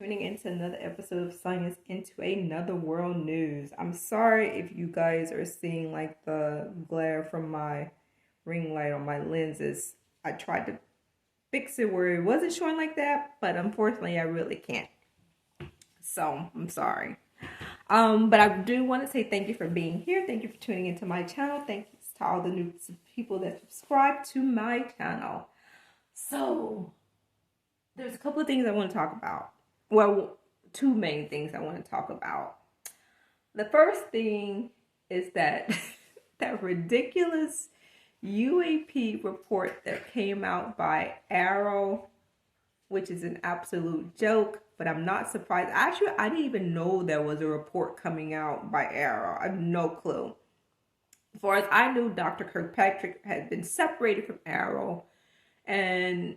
Tuning into another episode of Science into Another World News. I'm sorry if you guys are seeing like the glare from my ring light on my lenses. I tried to fix it where it wasn't showing like that, but unfortunately I really can't. So I'm sorry. But I do want to say thank you for being here. Thank you for tuning into my channel. Thank you to all the new people that subscribe to my channel. So there's a couple of things I want to talk about. Well, two main things I want to talk about. The first thing is that that ridiculous UAP report that came out by AARO, which is an absolute joke, but I'm not surprised. Actually, I didn't even know there was a report coming out by AARO. I have no clue. As far as I knew, Dr. Kirkpatrick had been separated from AARO, and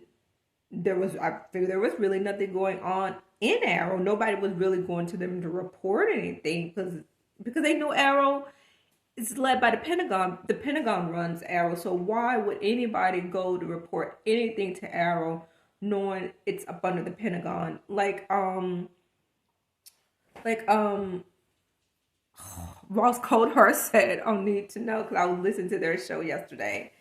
I figured there was really nothing going on in AARO. Nobody was really going to them to report anything because they know AARO is led by the Pentagon. The Pentagon runs AARO, so why would anybody go to report anything to AARO knowing it's up under the Pentagon? Ross Coulthard said on Need to Know, because I was listening to their show yesterday.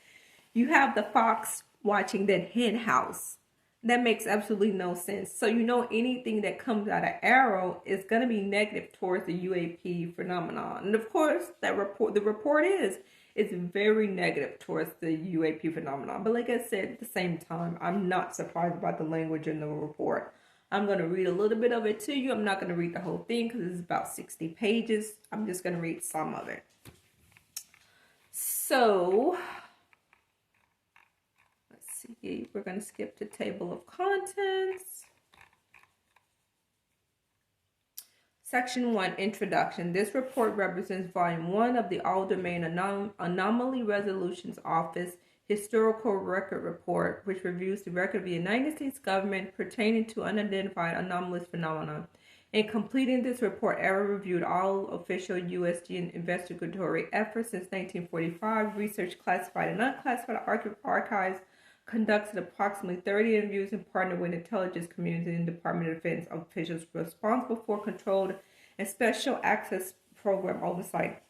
You have the fox watching that hen house. That makes absolutely no sense. So anything that comes out of AARO is going to be negative towards the UAP phenomenon. And of course, the report is very negative towards the UAP phenomenon. But like I said, at the same time, I'm not surprised about the language in the report. I'm going to read a little bit of it to you. I'm not going to read the whole thing because it's about 60 pages. I'm just going to read some of it. So we're going to skip to table of contents. Section 1, Introduction. This report represents Volume 1 of the All-Domain Anomaly Resolutions Office Historical Record Report, which reviews the record of the United States government pertaining to unidentified anomalous phenomena. In completing this report, AARO reviewed all official USG investigatory efforts since 1945, researched classified and unclassified archives, conducted approximately 30 interviews, and partnered with intelligence community and Department of Defense officials responsible for controlled and special access program oversight,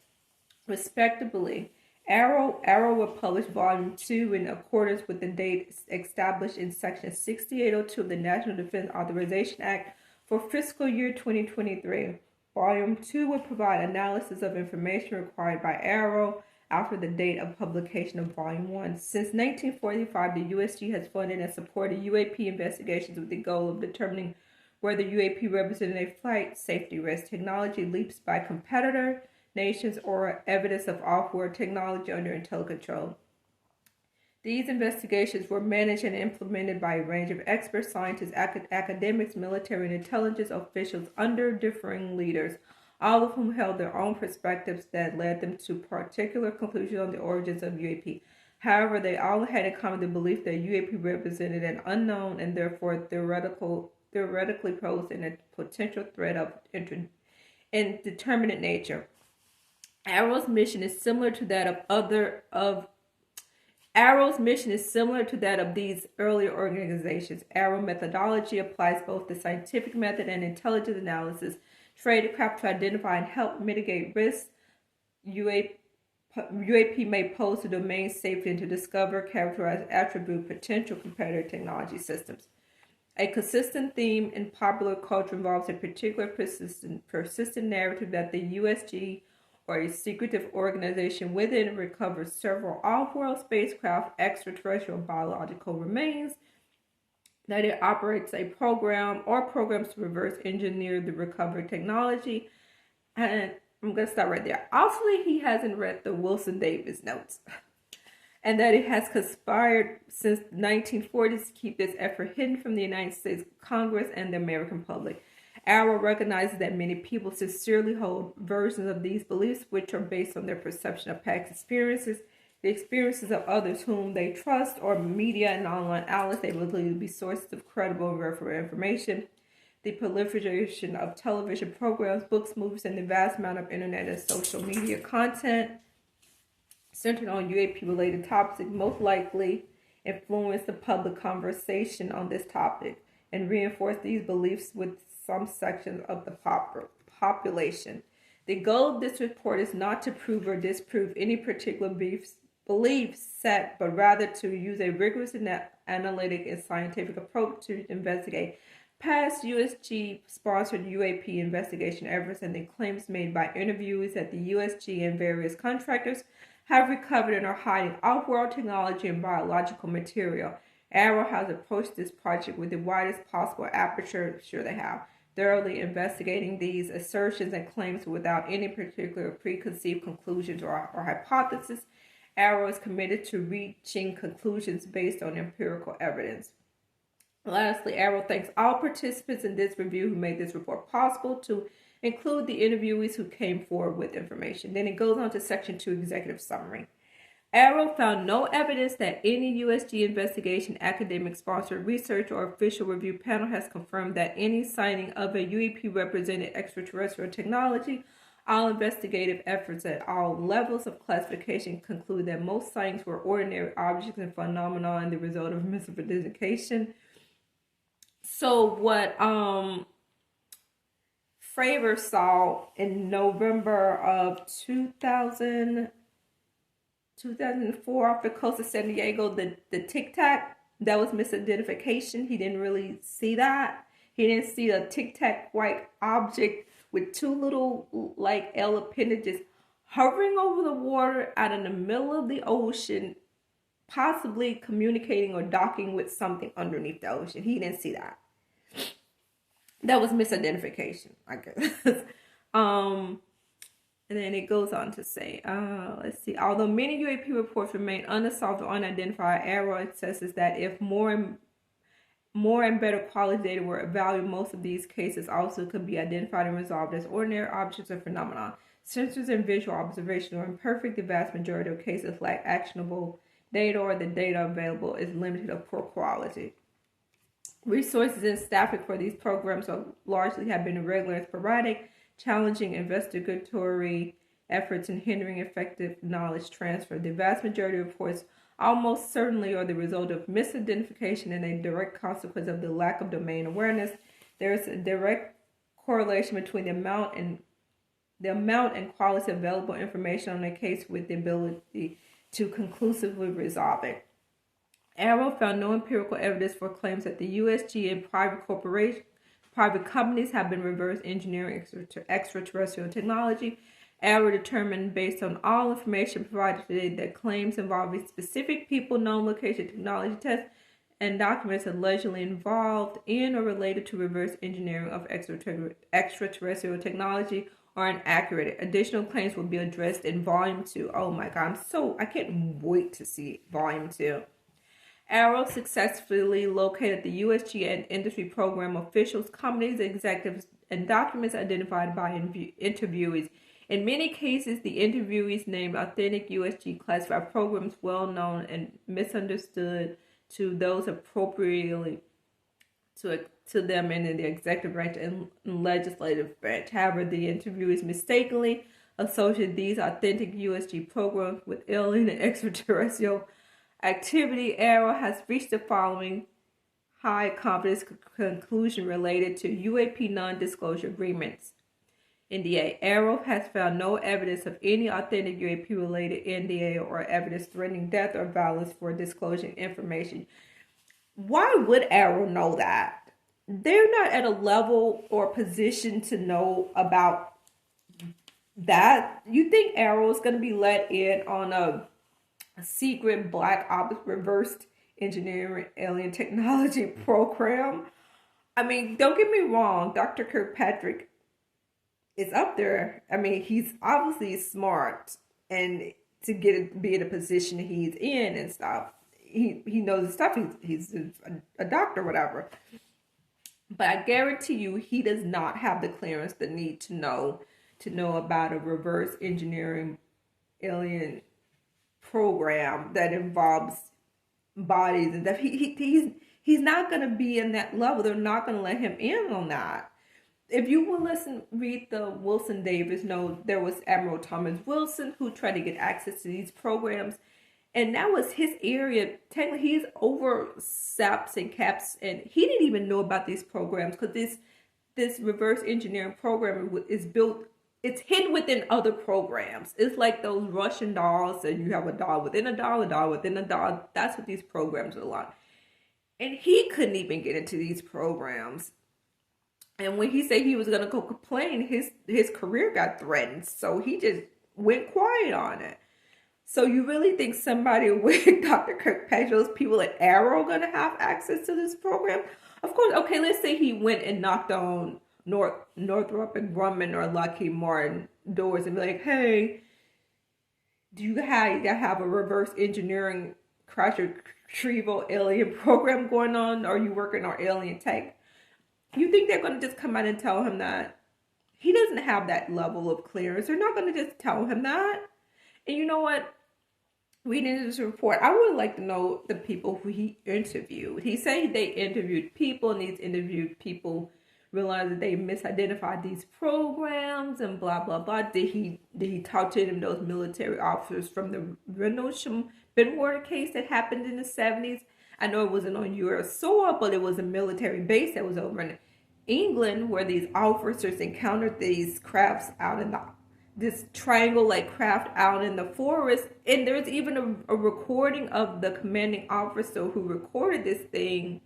respectively. AARO will publish Volume 2 in accordance with the date established in Section 6802 of the National Defense Authorization Act for fiscal year 2023. Volume 2 will provide analysis of information required by AARO after the date of publication of Volume 1. Since 1945, the USG has funded and supported UAP investigations with the goal of determining whether UAP represented a flight safety risk, technology leaps by competitor nations, or evidence of off-world technology under intelligent control. These investigations were managed and implemented by a range of experts, scientists, academics, military, and intelligence officials under differing leaders, all of whom held their own perspectives that led them to particular conclusions on the origins of UAP. However, they all had in common the belief that UAP represented an unknown and therefore theoretically posed a potential threat of indeterminate nature. AARO's mission is similar to that of these earlier organizations. AARO methodology applies both the scientific method and intelligence analysis, tradecraft to identify and help mitigate risks UAP may pose to domain safety and to discover, characterize, attribute potential competitor technology systems. A consistent theme in popular culture involves a particular persistent narrative that the USG or a secretive organization within recovers several off-world spacecraft, extraterrestrial biological remains, that it operates a program or programs to reverse engineer the recovered technology. And I'm going to stop right there. Obviously, he hasn't read the Wilson Davis notes. And that it has conspired since the 1940s to keep this effort hidden from the United States Congress and the American public. AARO recognizes that many people sincerely hold versions of these beliefs, which are based on their perception of past experiences, the experiences of others whom they trust, or media and online outlets they believe to be sources of credible and verifiable information. The proliferation of television programs, books, movies, and the vast amount of internet and social media content centered on UAP-related topics most likely influence the public conversation on this topic. and reinforce these beliefs with some sections of the population. The goal of this report is not to prove or disprove any particular belief set, but rather to use a rigorous analytic and scientific approach to investigate past USG-sponsored UAP investigation efforts and the claims made by interviewees that the USG and various contractors have recovered and are hiding off-world technology and biological material. AARO has approached this project with the widest possible aperture, sure they have, thoroughly investigating these assertions and claims without any particular preconceived conclusions or hypotheses. AARO is committed to reaching conclusions based on empirical evidence. Lastly, AARO thanks all participants in this review who made this report possible, to include the interviewees who came forward with information. Then it goes on to Section 2, Executive Summary. AARO found no evidence that any USG investigation, academic-sponsored research, or official review panel has confirmed that any sighting of a UAP represented extraterrestrial technology. All investigative efforts at all levels of classification conclude that most sightings were ordinary objects and phenomena and the result of misidentification. So what Fravor saw in November of 2004 off the coast of San Diego, the Tic Tac, that was misidentification. He didn't really see that. He didn't see a Tic Tac white object with two little like L appendages hovering over the water out in the middle of the ocean, possibly communicating or docking with something underneath the ocean. He didn't see that. That was misidentification, I guess. And then it goes on to say, let's see. Although many UAP reports remain unsolved or unidentified, AARO assesses that if more and better quality data were evaluated, most of these cases also could be identified and resolved as ordinary objects or phenomena. Sensors and visual observation are imperfect. The vast majority of cases lack actionable data, or the data available is limited or poor quality. Resources and staffing for these programs are largely have been irregular and sporadic, challenging investigatory efforts and hindering effective knowledge transfer. The vast majority of reports almost certainly are the result of misidentification and a direct consequence of the lack of domain awareness. There is a direct correlation between the amount and quality of available information on a case with the ability to conclusively resolve it. AARO found no empirical evidence for claims that the USG and private companies have been reverse engineering extraterrestrial technology. AARO determined, based on all information provided today, that claims involving specific people, known location, technology tests, and documents allegedly involved in or related to reverse engineering of extraterrestrial technology are inaccurate. Additional claims will be addressed in Volume 2. Oh my God, I can't wait to see Volume 2. AARO successfully located the USG and industry program officials, companies, executives, and documents identified by interviewees. In many cases, the interviewees named authentic USG classified programs well known and misunderstood to those appropriately to them in the executive branch and legislative branch. However, the interviewees mistakenly associated these authentic USG programs with alien and extraterrestrial activity. AARO has reached the following high confidence conclusion related to UAP non-disclosure agreements. NDA. AARO has found no evidence of any authentic UAP related NDA or evidence threatening death or violence for disclosing information. Why would AARO know that? They're not at a level or position to know about that. You think AARO is going to be let in on a secret black ops reversed engineering alien technology program? I mean, don't get me wrong, Dr. Kirkpatrick is up there. I mean, he's obviously smart, and to be in a position he's in and stuff, he knows his stuff. He's a doctor, whatever. But I guarantee you, he does not have the clearance, the need to know about a reverse engineering alien program that involves bodies and stuff. He's not going to be in that level. They're not going to let him in on that. If you will read the Wilson Davis note, there was Admiral Thomas Wilson who tried to get access to these programs, And that was his area. Technically, he's over SAPs and CAPS, and he didn't even know about these programs because this reverse engineering program is built. It's hidden within other programs. It's like those Russian dolls, and you have a doll within a doll within a doll. That's what these programs are like. And he couldn't even get into these programs. And when he said he was gonna go complain, his career got threatened. So he just went quiet on it. So you really think somebody with Dr. Kirkpatrick, those people at AARO, are gonna have access to this program? Of course. Okay, let's say he went and knocked on Northrop and Grumman or Lockheed Martin doors and be like, "Hey, do you have a reverse engineering crash retrieval alien program going on? Or are you working on alien tech?" You think they're going to just come out and tell him that? He doesn't have that level of clearance. They're not going to just tell him that. And you know what? Reading this report, I would like to know the people who he interviewed. He said they interviewed people, and these interviewed people realized that they misidentified these programs and blah blah blah. Did he talk to them, those military officers from the Rendlesham Benwater case that happened in the 70s? I know it wasn't on U.S. soil, but it was a military base that was over in England where these officers encountered these crafts out in this triangle-like craft out in the forest. And there's even a recording of the commanding officer who recorded this thing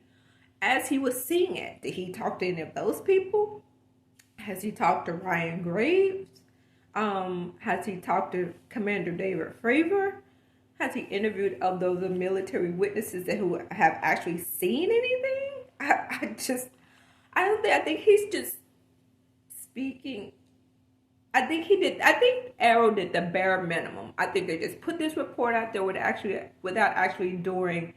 as he was seeing it. Did he talk to any of those people? Has he talked to Ryan Graves? Has he talked to Commander David Fravor? Has he interviewed of those military witnesses who have actually seen anything? I think he's just speaking. I think AARO did the bare minimum. I think they just put this report out there without actually doing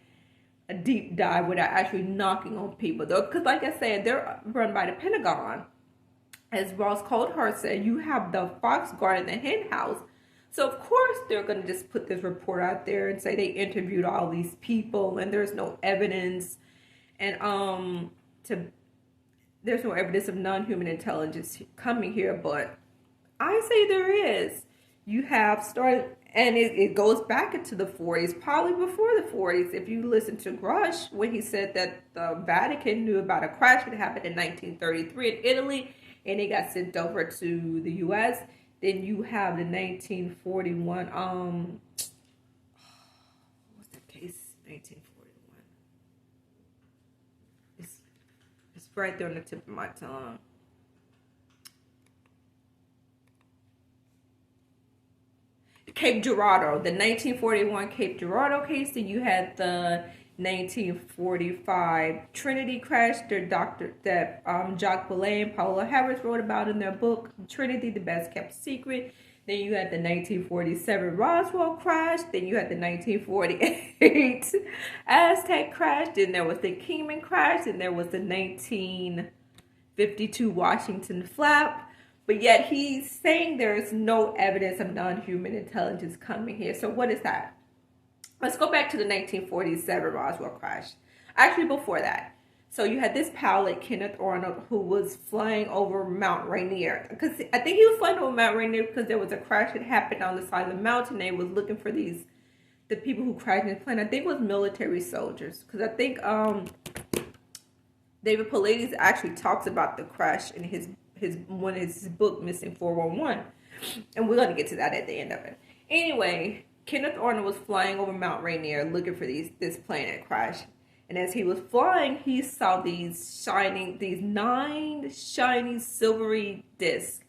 a deep dive, without actually knocking on people. Though, because like I said, they're run by the Pentagon. As Ross Coulthard said, you have the fox guarding the hen house. So of course they're going to just put this report out there and say they interviewed all these people and there's no evidence, and there's no evidence of non-human intelligence coming here. But I say there is. You have started, and it goes back into the 40s, probably before the 40s. If you listen to Grush, when he said that the Vatican knew about a crash that happened in 1933 in Italy, and it got sent over to the U.S., then you have the 1941, what's the case, 1941? It's right there on the tip of my tongue. Cape Girardeau, the 1941 Cape Girardeau case. Then you had the 1945 Trinity crash that Jacques Vallée and Paola Harris wrote about in their book Trinity, the Best Kept Secret. Then you had the 1947 Roswell crash. Then you had the 1948 Aztec crash. Then there was the Kingman crash. And there was the 1952 Washington flap. But yet he's saying there is no evidence of non-human intelligence coming here. So what is that? Let's go back to the 1947 Roswell crash. Actually, before that. So you had this pilot, Kenneth Arnold, who was flying over Mount Rainier. Because I think he was flying over Mount Rainier because there was a crash that happened on the side of the mountain. They was looking for the people who crashed in the plane. I think it was military soldiers. Because I think David Paulides actually talks about the crash in his book, Missing 411. And we're going to get to that at the end of it. Anyway, Kenneth Arnold was flying over Mount Rainier looking for this plane that crashed. And as he was flying, he saw these 9 shiny silvery discs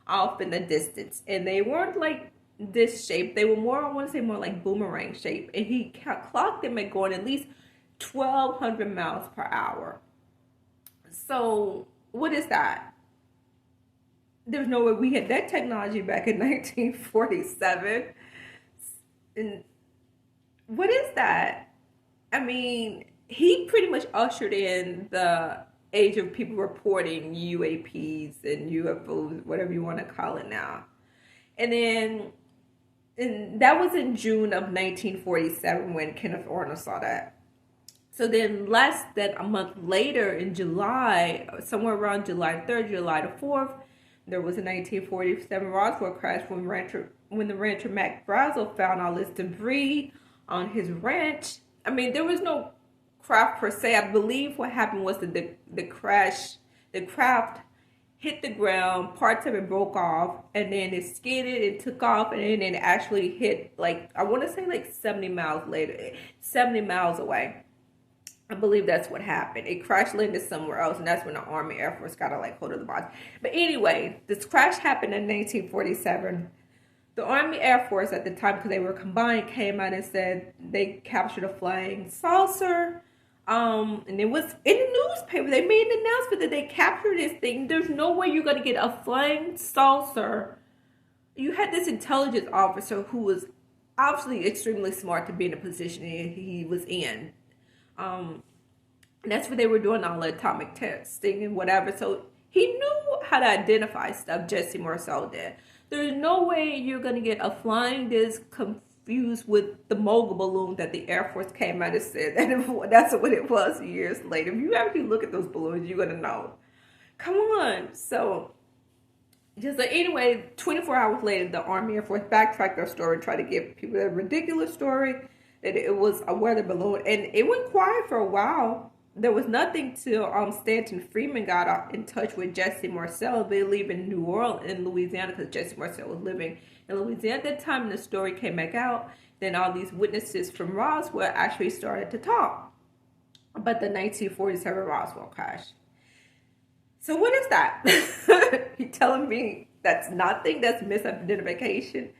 off in the distance. And they weren't like this shape. They were more, I want to say more like boomerang shape. And he clocked them at going at least 1,200 miles per hour. So what is that? There's no way we had that technology back in 1947. And what is that? I mean, he pretty much ushered in the age of people reporting UAPs and UFOs, whatever you want to call it now. And that was in June of 1947 when Kenneth Arnold saw that. So then less than a month later in July, somewhere around July 3rd, July the 4th, there was a 1947 Roswell crash when the rancher Mac Brazel found all this debris on his ranch. I mean, there was no craft per se. I believe what happened was that the craft hit the ground, parts of it broke off, and then it skidded, it took off, and then it actually hit, like, I want to say like 70 miles later, 70 miles away. I believe that's what happened. It crash landed somewhere else, and that's when the Army Air Force got a like hold of the body. But anyway, this crash happened in 1947. The Army Air Force at the time, because they were combined, came out and said they captured a flying saucer. And it was in the newspaper. They made an announcement that they captured this thing. There's no way you're gonna get a flying saucer. You had this intelligence officer who was obviously extremely smart to be in the position he was in. And that's what they were doing, all the atomic testing and whatever. So he knew how to identify stuff. Jesse Marcel did. There's no way you're gonna get a flying disc confused with the mogul balloon that the Air Force came out and said that's what it was years later. If you actually look at those balloons, you're gonna know. Come on. So just like, anyway, 24 hours later, the Army Air Force backtracked their story and tried to give people a ridiculous story that it was a weather balloon, and it went quiet for a while. There was nothing till Stanton Freeman got in touch with Jesse Marcel. They live in New Orleans, in Louisiana, because Jesse Marcel was living in Louisiana at that time, and the story came back out. Then all these witnesses from Roswell actually started to talk about the 1947 Roswell crash. So what is that? You telling me that's nothing? That's misidentification?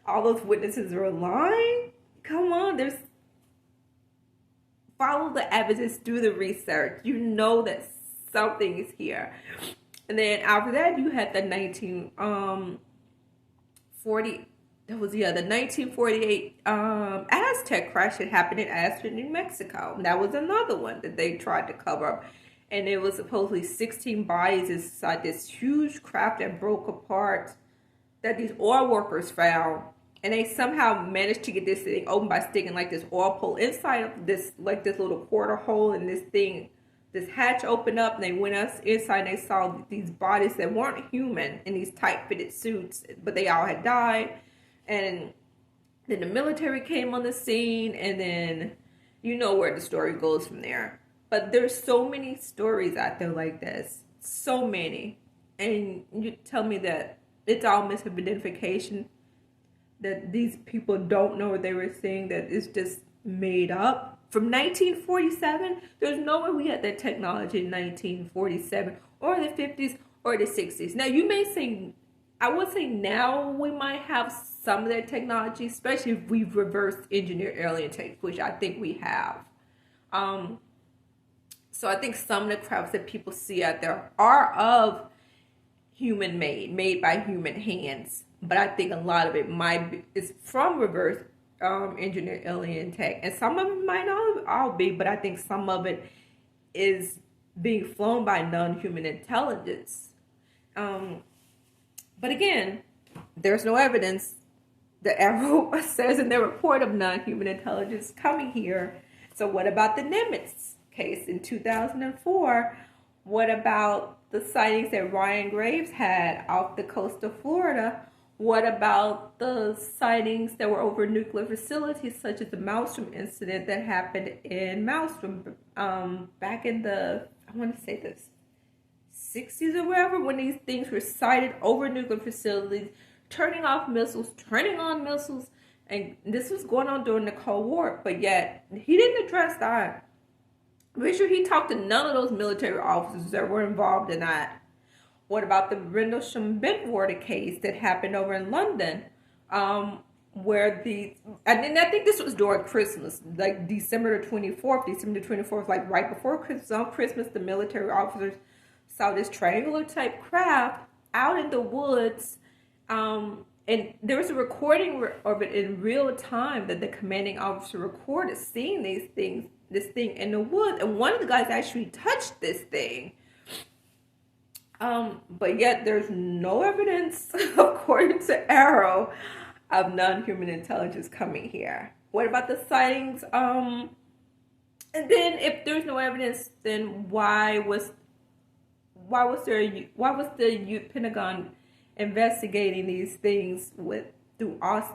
All those witnesses are lying? Come on, follow the evidence, do the research. You know that something is here. And then after that, you had the 1948 Aztec crash that happened in Aztec, New Mexico. That was another one that they tried to cover up. And it was supposedly 16 bodies inside this huge craft that broke apart that these oil workers found. And they somehow managed to get this thing open by sticking like this oil pole inside of this, like this little quarter hole, and this hatch opened up, and they went inside and they saw these bodies that weren't human in these tight fitted suits, but they all had died. And then the military came on the scene, and then you know where the story goes from there. But there's so many stories out there like this, so many. And you tell me that it's all misidentification, that these people don't know what they were seeing, that it's just made up. From 1947, there's no way we had that technology in 1947 or the 50s or the 60s. Now, you may say, I would say now we might have some of that technology, especially if we've reversed engineered alien tech, which I think we have. So I think some of the crafts that people see out there are of human made by human hands. But I think a lot of it is from reverse engineered alien tech. And some of it might not all be, but I think some of it is being flown by non-human intelligence. But again, there's no evidence. The AARO says in their report of non-human intelligence coming here. So what about the Nimitz case in 2004? What about the sightings that Ryan Graves had off the coast of Florida? What about the sightings that were over nuclear facilities, such as the Maelstrom incident that happened in Maelstrom back in the, I want to say this, 60s or wherever, when these things were sighted over nuclear facilities, turning off missiles, turning on missiles, and this was going on during the Cold War, but yet he didn't address that. I'm pretty sure he talked to none of those military officers that were involved in that. What about the Rendlesham Bentwater case that happened over in London, where and I think this was during Christmas, like December the 24th, like right before Christmas. On Christmas, the military officers saw this triangular type craft out in the woods, and there was a recording of it in real time that the commanding officer recorded seeing this thing in the woods, and one of the guys actually touched this thing. But yet there's no evidence, according to AARO, of non-human intelligence coming here. What about the sightings? And then if there's no evidence, then why was the Pentagon investigating these things through us,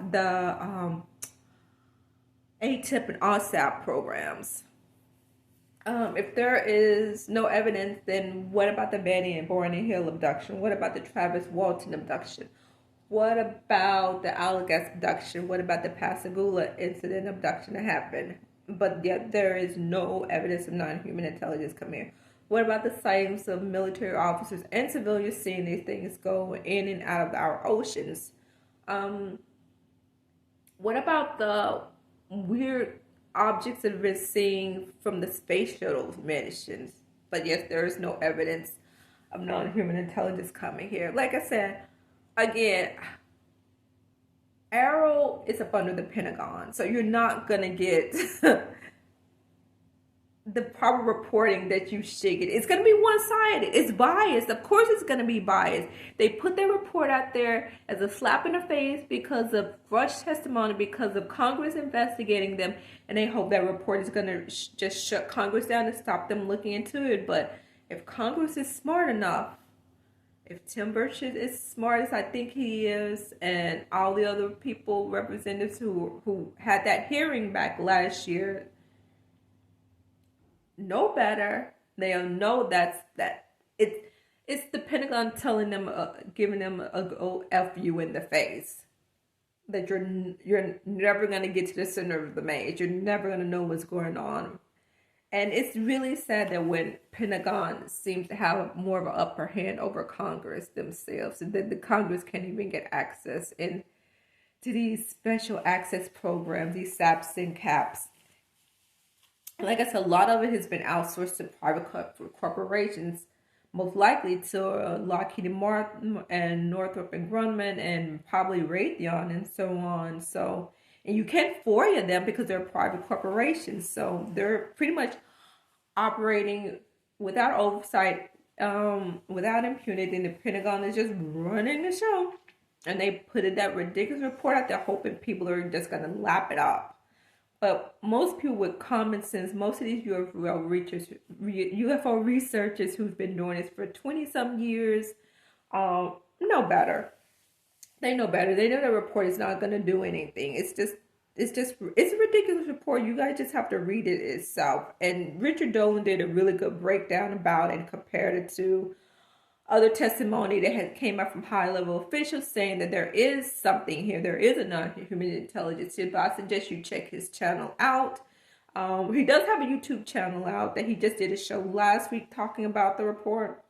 ATIP and OSAP programs. If there is no evidence, then what about the Betty and Barney Hill abduction? What about the Travis Walton abduction? What about the Allegheny abduction? What about the Pascagoula incident abduction that happened? But yet there is no evidence of non-human intelligence coming in. What about the sightings of military officers and civilians seeing these things go in and out of our oceans? Um, what about the weird objects that have been seen from the space shuttle missions? But yes, there is no evidence of non-human intelligence coming here. Like I said, again, AARO is up under the Pentagon, so you're not gonna get the proper reporting that you should get. It's going to be one-sided. It's biased. Of course it's going to be biased. They put their report out there as a slap in the face because of rushed testimony, because of Congress investigating them, and they hope that report is going to just shut Congress down and stop them looking into it. But if Congress is smart enough, if Tim Burch is smart as I think he is, and all the other people, representatives who had that hearing back last year, know better. They'll know that it's the Pentagon telling them, giving them a F you in the face, that you're never gonna get to the center of the maze. You're never gonna know what's going on. And it's really sad that when Pentagon seems to have more of an upper hand over Congress themselves, and that the Congress can't even get access in to these special access programs, these SAPs and CAPs. Like I said, a lot of it has been outsourced to private corporations, most likely to Lockheed Martin and Northrop and Grumman and probably Raytheon and so on. So, and you can't FOIA them because they're private corporations. So they're pretty much operating without oversight, without impunity. And the Pentagon is just running the show. And they put in that ridiculous report out there hoping people are just going to lap it up. But most people with common sense, most of these UFO researchers who've been doing this for 20-some years, know better. They know better. They know the report is not going to do anything. It's a ridiculous report. You guys just have to read it itself. And Richard Dolan did a really good breakdown about it and compared it to other testimony that had came out from high-level officials saying that there is something here. There is a non-human intelligence here, but I suggest you check his channel out. He does have a YouTube channel out that he just did a show last week talking about the report.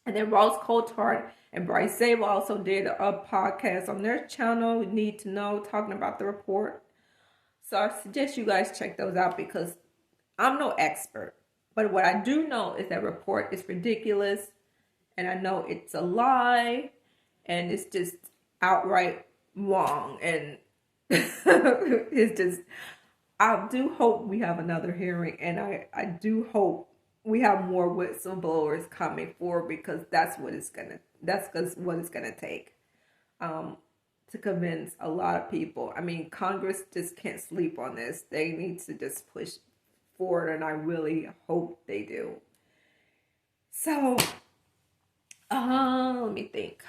And then Ross Coulthard and Bryce Zabel also did a podcast on their channel, Need to Know, talking about the report. So I suggest you guys check those out because I'm no expert. But what I do know is that report is ridiculous. And I know it's a lie, and it's just outright wrong. And it's just, I do hope we have another hearing, and I do hope we have more whistleblowers coming forward because that's what it's gonna take to convince a lot of people. I mean, Congress just can't sleep on this. They need to just push forward, and I really hope they do. So. Let me think.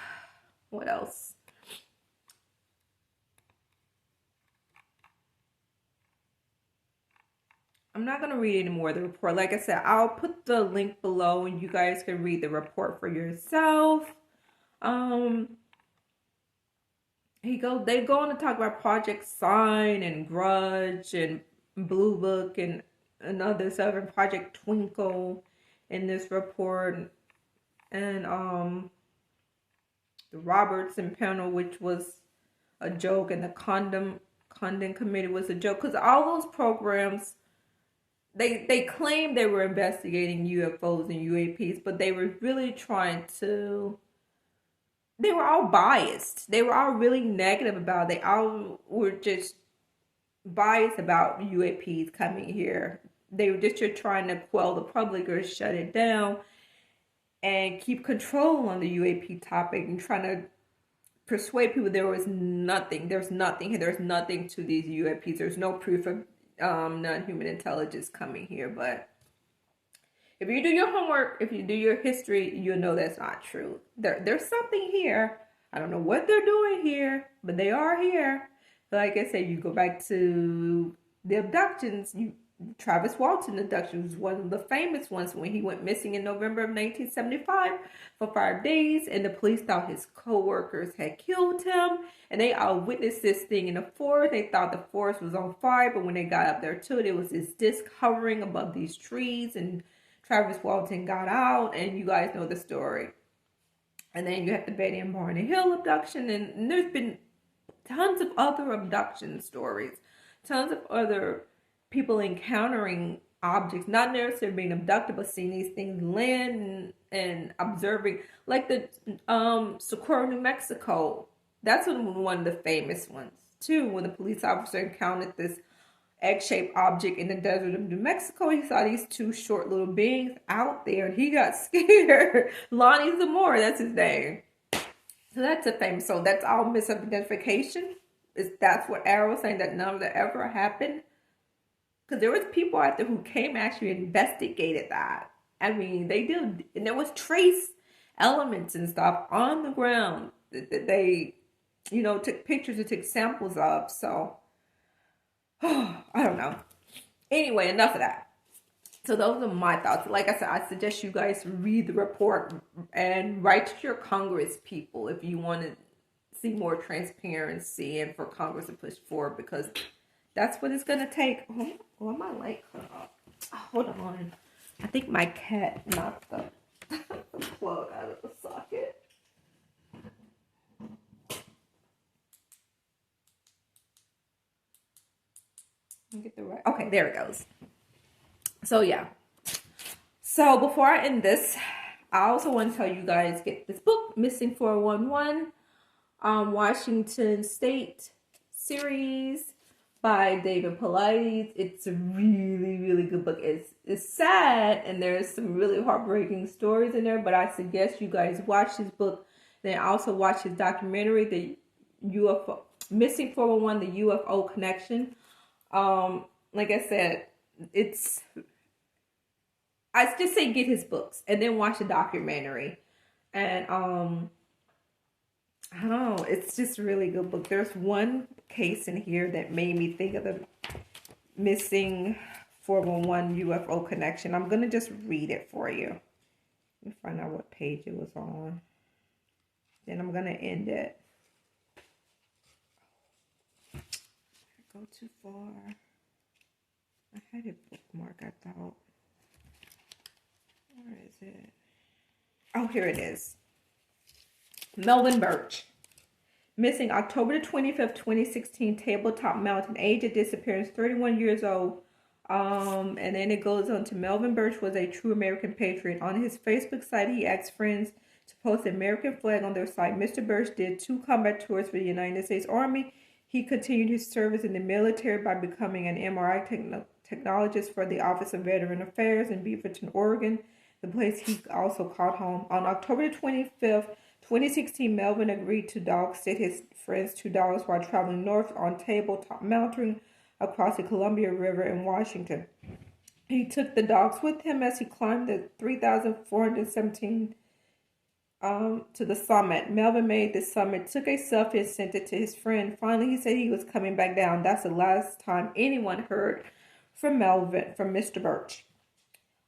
What else? I'm not going to read any more of the report. Like I said, I'll put the link below and you guys can read the report for yourself. They go on to talk about Project Sign and Grudge and Blue Book and another stuff, Project Twinkle in this report. And the Robertson panel, which was a joke, and the Condon committee was a joke, because all those programs, they claimed they were investigating UFOs and UAPs, but they were really they were all biased. They were all really negative about it. They all were just biased about UAPs coming here. They were just trying to quell the public or shut it down and keep control on the UAP topic and trying to persuade people there's nothing to these UAPs. There's no proof of non-human intelligence coming here. But if you do your homework, if you do your history, you'll know that's not true. There's something here. I don't know what they're doing here, but they are here. Like I said, you go back to the abductions, Travis Walton abduction was one of the famous ones when he went missing in November of 1975 for 5 days, and the police thought his co-workers had killed him, and they all witnessed this thing in the forest. They thought the forest was on fire, but when they got up there too, there was this disc hovering above these trees, and Travis Walton got out, and you guys know the story. And then you have the Betty and Barney Hill abduction, and there's been tons of other abduction stories, tons of other people encountering objects, not necessarily being abducted, but seeing these things land and observing, like the Socorro, New Mexico. That's one of the famous ones too, when the police officer encountered this egg-shaped object in the desert of New Mexico. He saw these two short little beings out there, and he got scared. Lonnie Zamora, that's his name. So that's a famous. So that's all misidentification. That's what AARO was saying, that none of that ever happened. Because there was people out there who came actually investigated that. I mean, they did, and there was trace elements and stuff on the ground that they, took pictures and took samples of. So, I don't know. Anyway, enough of that. So those are my thoughts. Like I said, I suggest you guys read the report and write to your Congress people if you want to see more transparency and for Congress to push forward, because that's what it's going to take. Oh, my light cut off. Oh, hold on. I think my cat knocked the plug out of the socket. Get the right. Okay, there it goes. So yeah. So before I end this, I also want to tell you guys, get this book, Missing 411, Washington State series by David Paulides. It's a really, really good book. It's sad, and there's some really heartbreaking stories in there, but I suggest you guys watch this book. Then also watch his documentary, the UFO Missing 411, the UFO Connection. Like I said, I just say get his books and then watch the documentary. And I don't know, it's just a really good book. There's one case in here that made me think of the Missing 411 UFO Connection. I'm gonna just read it for you. Let me find out what page it was on. Then I'm gonna end it. Go too far. I had a bookmark, I thought. Where is it? Oh, here it is. Melvin Birch. Missing October the 25th, 2016, Tabletop Mountain. Age of disappearance, 31 years old. And then it goes on to Melvin Birch was a true American patriot. On his Facebook site, he asked friends to post an American flag on their site. Mr. Birch did 2 combat tours for the United States Army. He continued his service in the military by becoming an MRI technologist for the Office of Veteran Affairs in Beaverton, Oregon, the place he also called home. On October 25th, 2016, Melvin agreed to dog sit his friend's $2 while traveling north on Tabletop Mountain across the Columbia River in Washington. He took the dogs with him as he climbed the 3,417 to the summit. Melvin made the summit, took a selfie and sent it to his friend. Finally, he said he was coming back down. That's the last time anyone heard from Mr. Birch.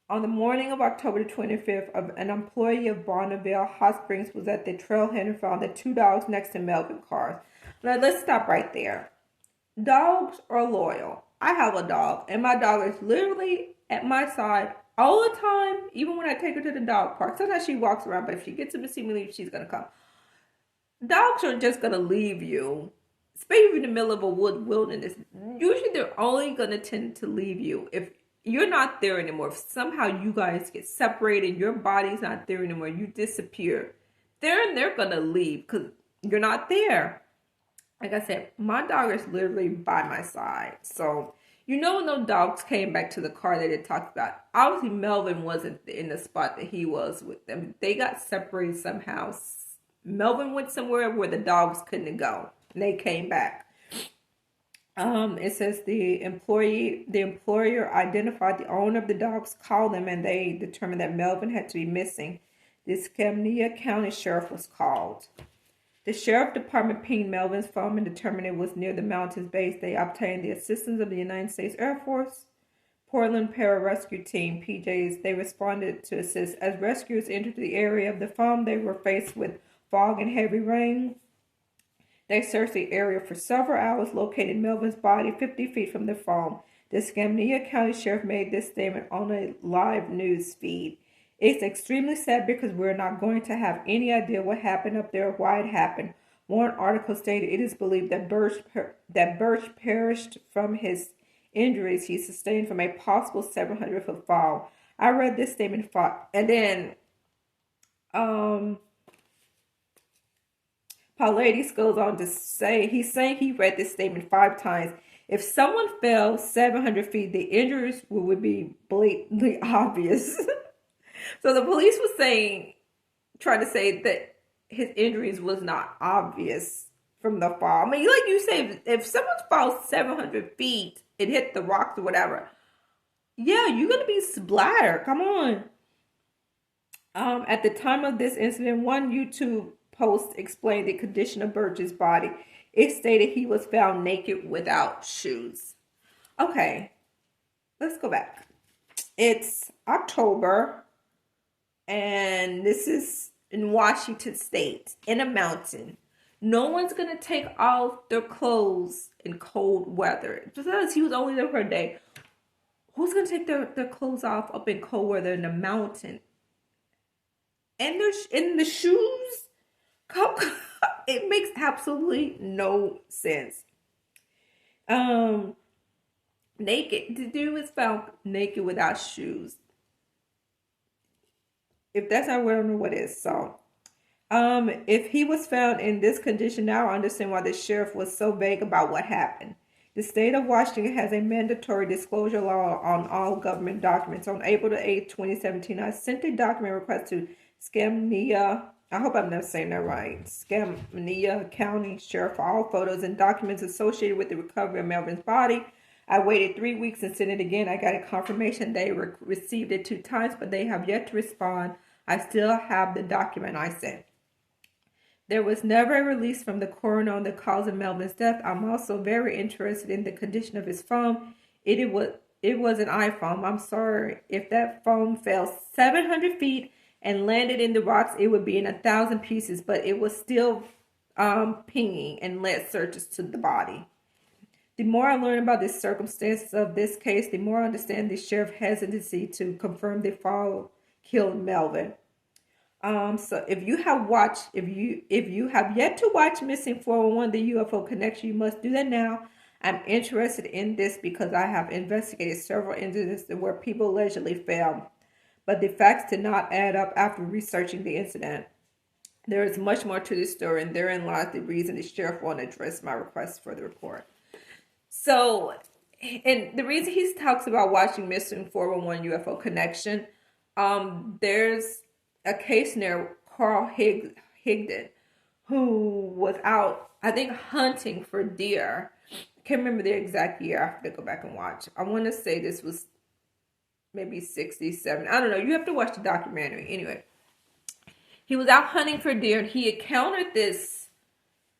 On the morning of October 25th, an employee of Bonneville Hot Springs was at the trailhead and found the 2 dogs next to Melvin's car. Now, let's stop right there. Dogs are loyal. I have a dog, and my dog is literally at my side all the time, even when I take her to the dog park. Sometimes she walks around, but if she gets up to see me leave, she's going to come. Dogs are just going to leave you, especially in the middle of a wilderness. Usually they're only going to tend to leave you if you're not there anymore. If somehow you guys get separated, your body's not there anymore, you disappear, they're going to leave because you're not there. Like I said, my dog is literally by my side. So, when those dogs came back to the car that it talked about, obviously Melvin wasn't in the spot that he was with them. They got separated somehow. Melvin went somewhere where the dogs couldn't go, and they came back. It says the employer identified the owner of the dogs, called them, and they determined that Melvin had to be missing. The Escambia County Sheriff was called. The sheriff department pinged Melvin's phone and determined it was near the mountains base. They obtained the assistance of the United States Air Force Portland Pararescue Team, PJs. They responded to assist. As rescuers entered the area of the farm, they were faced with fog and heavy rain. They searched the area for several hours, located Melvin's body 50 feet from the farm. The Skamania County Sheriff made this statement on a live news feed. It's extremely sad because we're not going to have any idea what happened up there or why it happened. One article stated it is believed that Birch perished from his injuries he sustained from a possible 700-foot fall. I read this statement, and then Paulides goes on to say, he's saying he read this statement 5 times. If someone fell 700 feet, the injuries would be blatantly obvious. So the police was trying to say that his injuries was not obvious from the fall. I mean, like you say, if someone falls 700 feet and hit the rocks or whatever, yeah, you're going to be splattered. Come on. At the time of this incident, one YouTube post explained the condition of Birch's body. It stated he was found naked without shoes. Okay, let's go back. It's October, and this is in Washington State, in a mountain. No one's going to take off their clothes in cold weather. Because he was only there for a day. Who's going to take their clothes off up in cold weather in a mountain? And they're in the shoes? It makes absolutely no sense. Naked. The dude was found naked without shoes. If that's not what, I don't know what is. So, if he was found in this condition, now I understand why the sheriff was so vague about what happened. The state of Washington has a mandatory disclosure law on all government documents. On April 8, 2017, I sent a document request to Skamania, I hope I'm not saying that right, Skamania County Sheriff for all photos and documents associated with the recovery of Melvin's body. I waited 3 weeks and sent it again. I got a confirmation they received it 2 times, but they have yet to respond. I still have the document I sent. There was never a release from the coroner on the cause of Melvin's death. I'm also very interested in the condition of his phone. It was an iPhone. I'm sorry. If that phone fell 700 feet and landed in the rocks, it would be in 1,000 pieces, but it was still pinging and led searches to the body. The more I learn about the circumstances of this case, the more I understand the sheriff's hesitancy to confirm the fall killed Melvin. So if you have yet to watch Missing 411, the UFO Connection, you must do that now. I'm interested in this because I have investigated several incidents where people allegedly fell, but the facts did not add up after researching the incident. There is much more to this story, and therein lies the reason the sheriff won't address my request for the report. So, and the reason he talks about watching Missing 411 UFO Connection, there's a case near Carl Higdon, who was out, I think, hunting for deer. I can't remember the exact year. I have to go back and watch. I want to say this was maybe 67. I don't know. You have to watch the documentary. Anyway, he was out hunting for deer, and he encountered this.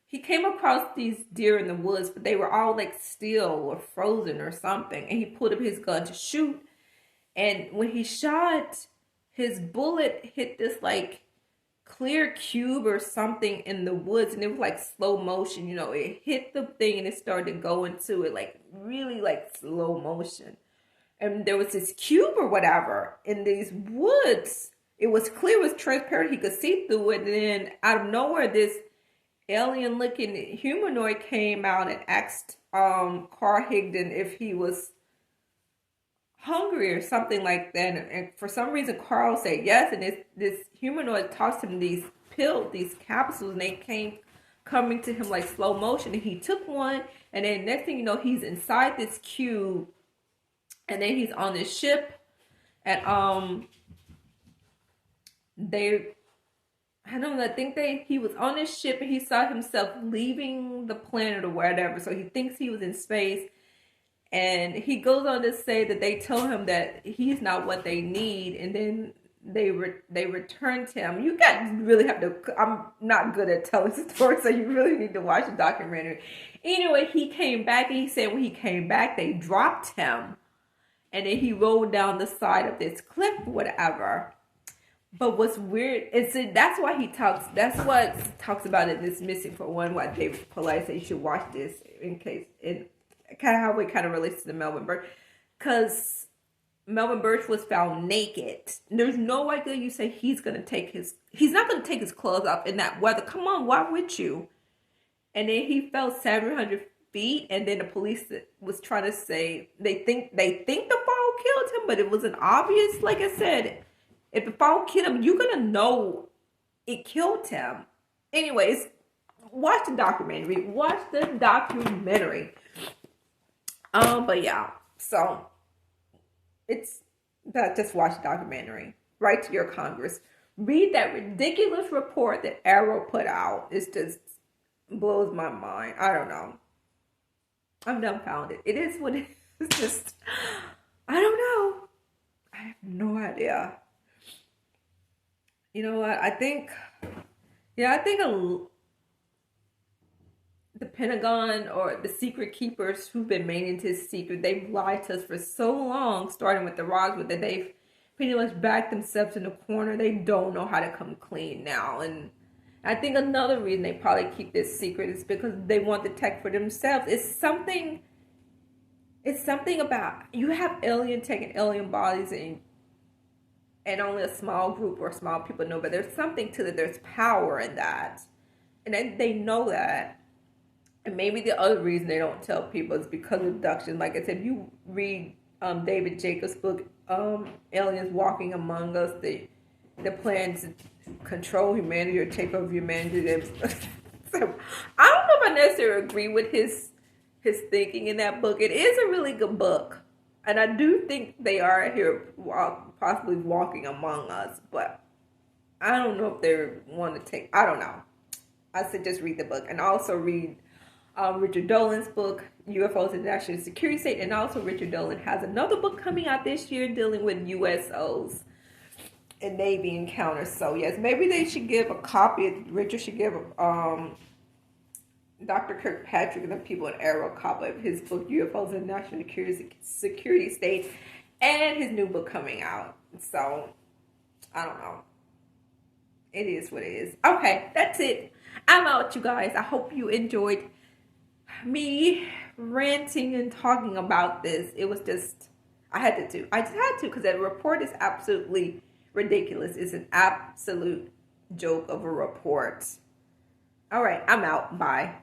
He came across these deer in the woods, but they were all like still or frozen or something. And he pulled up his gun to shoot. And when he shot, his bullet hit this like clear cube or something in the woods, and it was like slow motion. You know, it hit the thing and it started to go into it like really like slow motion. And there was this cube or whatever in these woods. It was clear, it was transparent. He could see through it. And then out of nowhere, this alien-looking humanoid came out and asked Carl Higdon if he was hungry or something like that. And for some reason, Carl said yes. And this humanoid tossed him these pills, these capsules, and they came coming to him like slow motion. And he took one, and then next thing you know, he's inside this cube. And then he's on this ship, and he was on this ship, and he saw himself leaving the planet or whatever. So he thinks he was in space, and he goes on to say that they told him that he's not what they need. And then they returned him. You got really have to. I'm not good at telling stories, so you really need to watch the documentary. Anyway, he came back, and he said when he came back, they dropped him, and then he rolled down the side of this cliff, whatever. But what's weird is that's why he talks. That's what talks about it. This missing for one. Why David Polite said you should watch this in case it kind of how it kind of relates to the Melvin Birch, because Melvin Birch was found naked. There's no way that you say he's not gonna take his clothes off in that weather. Come on, why would you? And then he fell 700 feet, and then the police was trying to say they think the fall killed him, but it wasn't obvious. Like I said, if the fall killed him, you're gonna know it killed him. Anyways, watch the documentary. But yeah, so it's that. Just watch the documentary. Write to your Congress. Read that ridiculous report that AARO put out. It just blows my mind. I don't know. I'm dumbfounded. It is what it is. It's just, I don't know. I have no idea. You know what? I think the Pentagon or the secret keepers who've been made this secret, they've lied to us for so long, starting with the Roswell, that they've pretty much backed themselves in the corner. They don't know how to come clean now. And I think another reason they probably keep this secret is because they want the tech for themselves. It's something about, you have alien tech and alien bodies, and only a small group or small people know, but there's something to that. There's power in that. And they know that. And maybe the other reason they don't tell people is because of abduction. Like I said, if you read David Jacobs' book, Aliens Walking Among Us, the plan to control humanity or take over humanity. So I don't know if I necessarily agree with his thinking in that book. It is a really good book. And I do think they are here possibly walking among us. But I don't know if they want to take, I don't know. I said just read the book. And also read Richard Dolan's book, UFOs and National Security State. And also Richard Dolan has another book coming out this year dealing with USOs and Navy encounters. So yes, maybe they should give a copy. Richard should give Dr. Kirkpatrick and the people at AARO a copy of his book, UFOs and National Security State, and his new book coming out. So, I don't know. It is what it is. Okay, that's it. I'm out, you guys. I hope you enjoyed me ranting and talking about this. It was just, I just had to, because that report is absolutely ridiculous. It's an absolute joke of a report. All right, I'm out. Bye.